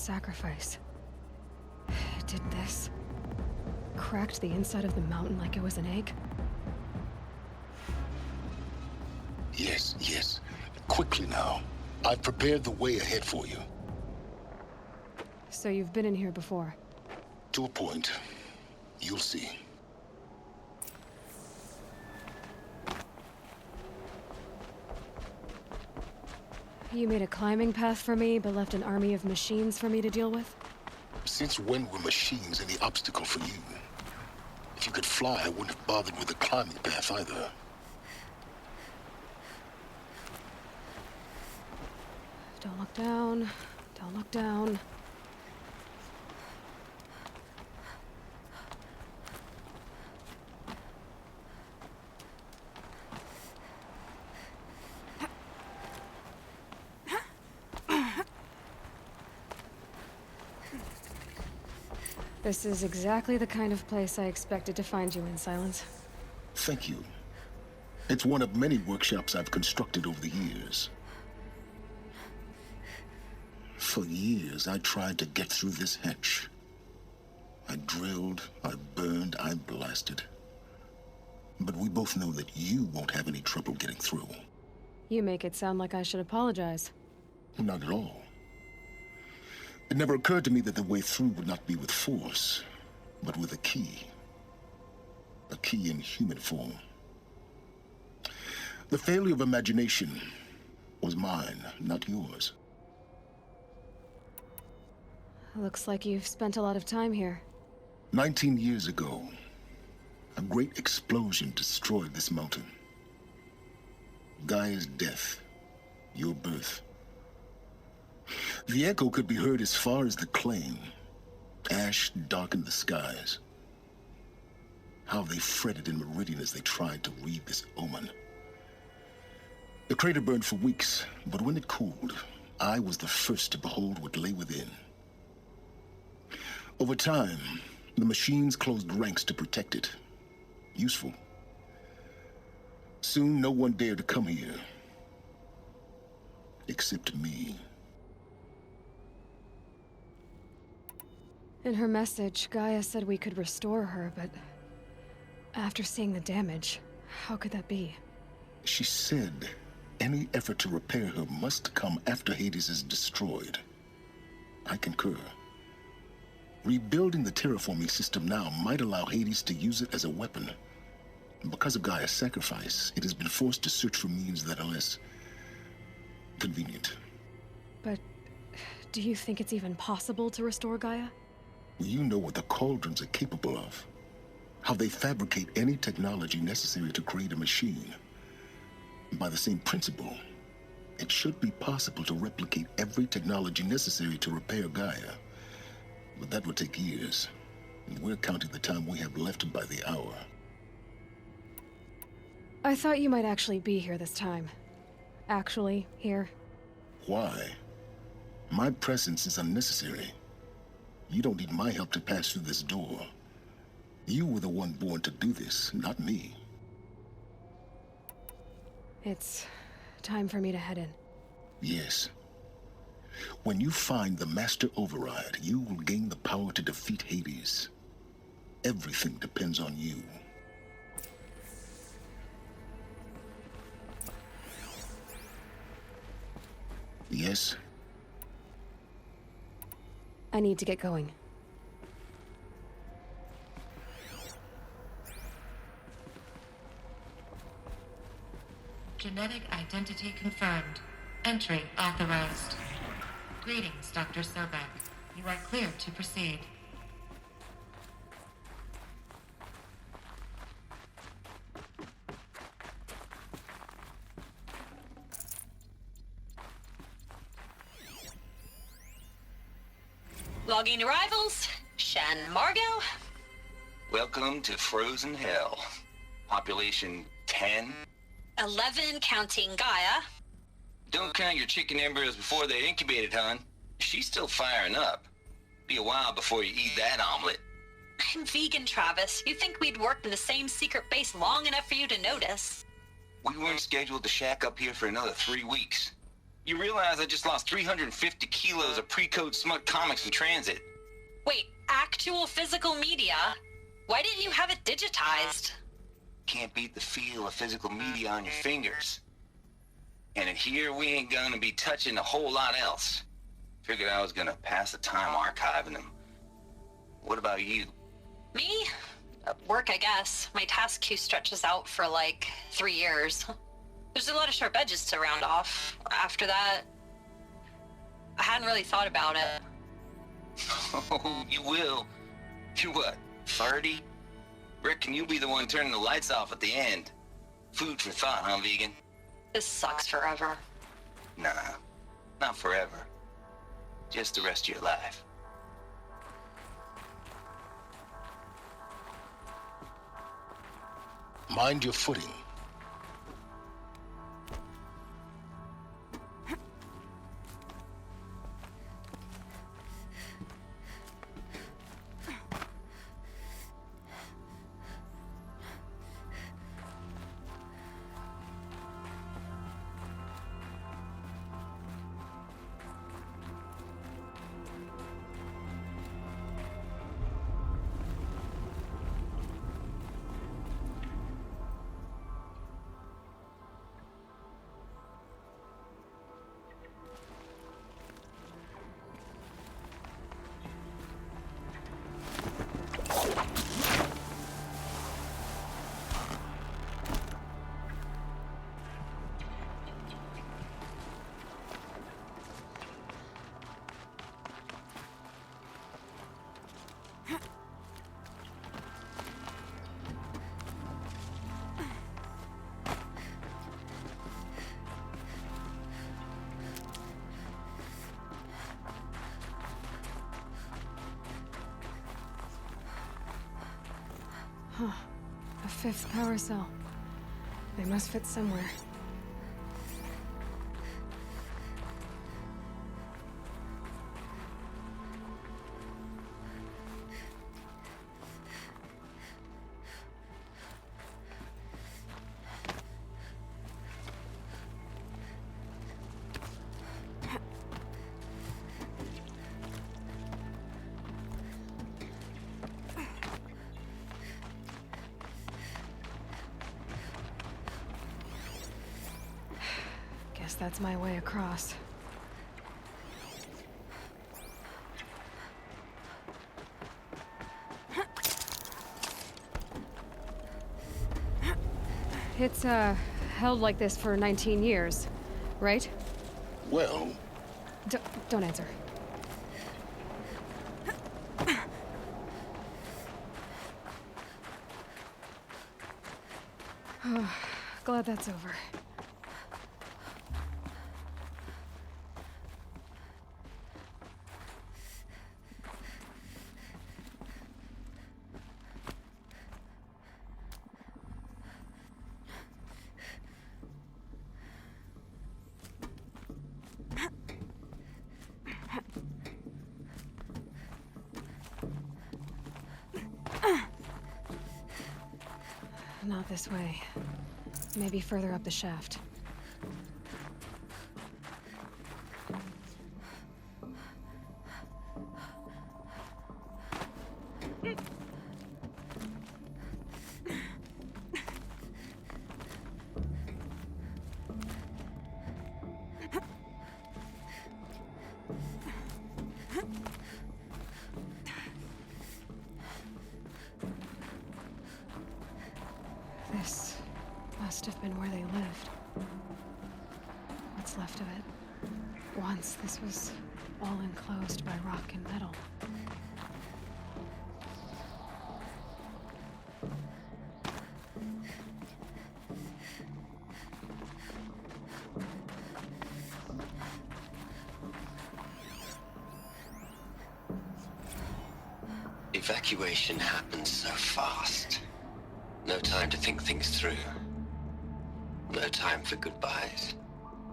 sacrifice. It did this. Cracked the inside of the mountain like it was an egg. Yes, yes. Quickly now. I've prepared the way ahead for you. So you've been in here before? To a point. You'll see. You made a climbing path for me, but left an army of machines for me to deal with? Since when were machines any obstacle for you? If you could fly, I wouldn't have bothered with the climbing path either. Don't look down. Don't look down. This is exactly the kind of place I expected to find you in, Silence. Thank you. It's one of many workshops I've constructed over the years. For years, I tried to get through this hatch. I drilled, I burned, I blasted. But we both know that you won't have any trouble getting through. You make it sound like I should apologize. Not at all. It never occurred to me that the way through would not be with force, but with a key. A key in human form. The failure of imagination was mine, not yours. Looks like you've spent a lot of time here. 19 years ago, a great explosion destroyed this mountain. Gaia's death, your birth. The echo could be heard as far as the claim. Ash darkened the skies. How they fretted in Meridian as they tried to read this omen. The crater burned for weeks, but when it cooled, I was the first to behold what lay within. Over time, the machines closed ranks to protect it. Useful. Soon, no one dared to come here. Except me. In her message, Gaia said we could restore her, but after seeing the damage, how could that be? She said any effort to repair her must come after Hades is destroyed. I concur. Rebuilding the terraforming system now might allow Hades to use it as a weapon. Because of Gaia's sacrifice, it has been forced to search for means that are less convenient. But do you think it's even possible to restore Gaia? You know what the Cauldrons are capable of. How they fabricate any technology necessary to create a machine. By the same principle, it should be possible to replicate every technology necessary to repair Gaia. But that would take years, and we're counting the time we have left by the hour. I thought you might actually be here this time. Actually, here. Why? My presence is unnecessary. You don't need my help to pass through this door. You were the one born to do this, not me. It's time for me to head in. Yes. When you find the Master Override, you will gain the power to defeat Hades. Everything depends on you. Yes? I need to get going. Genetic identity confirmed. Entry authorized. Greetings, Dr. Sobek. You are cleared to proceed. Logging arrivals. Shan Margot. Welcome to Frozen Hell. Population 10. 11 counting Gaia. Don't count your chicken embryos before they're incubated, hon. She's still firing up. Be a while before you eat that omelet. I'm vegan, Travis. You think we'd worked in the same secret base long enough for you to notice? We weren't scheduled to shack up here for another 3 weeks. You realize I just lost 350 kilos of pre-code smut comics in transit. Wait, actual physical media? Why didn't you have it digitized? Can't beat the feel of physical media on your fingers. And in here, we ain't gonna be touching a whole lot else. Figured I was gonna pass the time archiving them. What about you? Me? Work, I guess. My task queue stretches out for like 3 years. There's a lot of sharp edges to round off. After that, I hadn't really thought about it. Oh, you will. You're what, 30? Reckon you'll be the one turning the lights off at the end. Food for thought, huh, vegan? This sucks forever. Nah, not forever. Just the rest of your life. Mind your footing. Huh. A 5th power cell. They must fit somewhere. Guess that's my way across. It's, held like this for 19 years, right? Well, Don't answer. Glad that's over. Not this way. Maybe further up the shaft. This must have been where they lived. What's left of it. Once this was all enclosed by rock and metal. Evacuation happens so fast. No time to think things through. No time for goodbyes.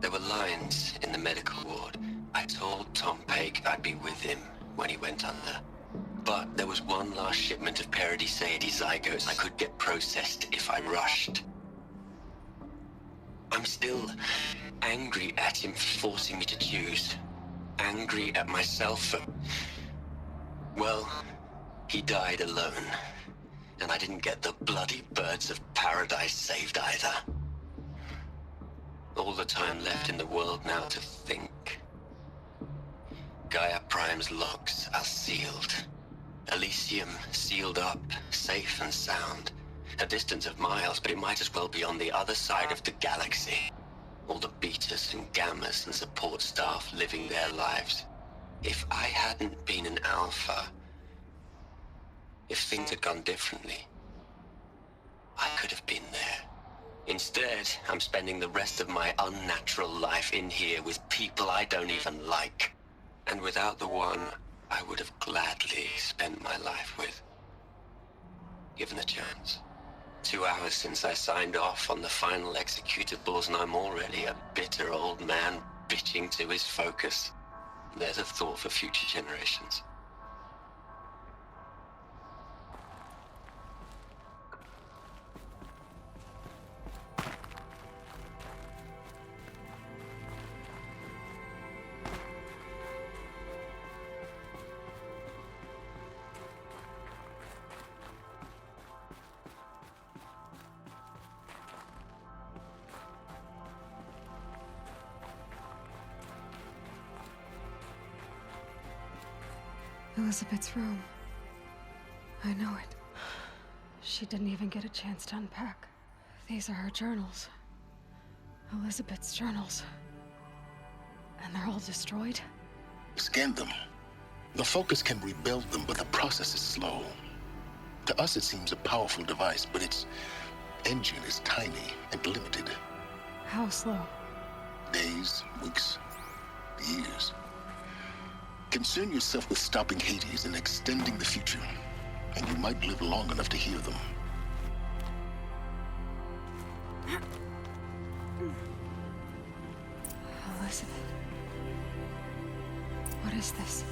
There were lines in the medical ward. I told Tom Pake I'd be with him when he went under. But there was one last shipment of Paradis-Sade zygotes I could get processed if I rushed. I'm still Angry at him for forcing me to choose. Angry at myself for... Well, he died alone. And I didn't get the bloody birds of paradise saved either. All the time left in the world now to think. Gaia Prime's logs are sealed. Elysium sealed up, safe and sound. A distance of miles, but it might as well be on the other side of the galaxy. All the betas and gammas and support staff living their lives. If I hadn't been an alpha, if things had gone differently, I could have been there. Instead, I'm spending the rest of my unnatural life in here with people I don't even like. And without the one I would have gladly spent my life with. Given a chance. 2 hours since I signed off on the final executables, and I'm already a bitter old man bitching to his focus. There's a thought for future generations. Elizabeth's room. I know it. She didn't even get a chance to unpack. These are her journals. Elizabeth's journals. And they're all destroyed? Scan them. The Focus can rebuild them, but the process is slow. To us, it seems a powerful device, but its engine is tiny and limited. How slow? Days, weeks, years. Concern yourself with stopping Hades and extending the future, and you might live long enough to hear them. Elizabeth. What is this?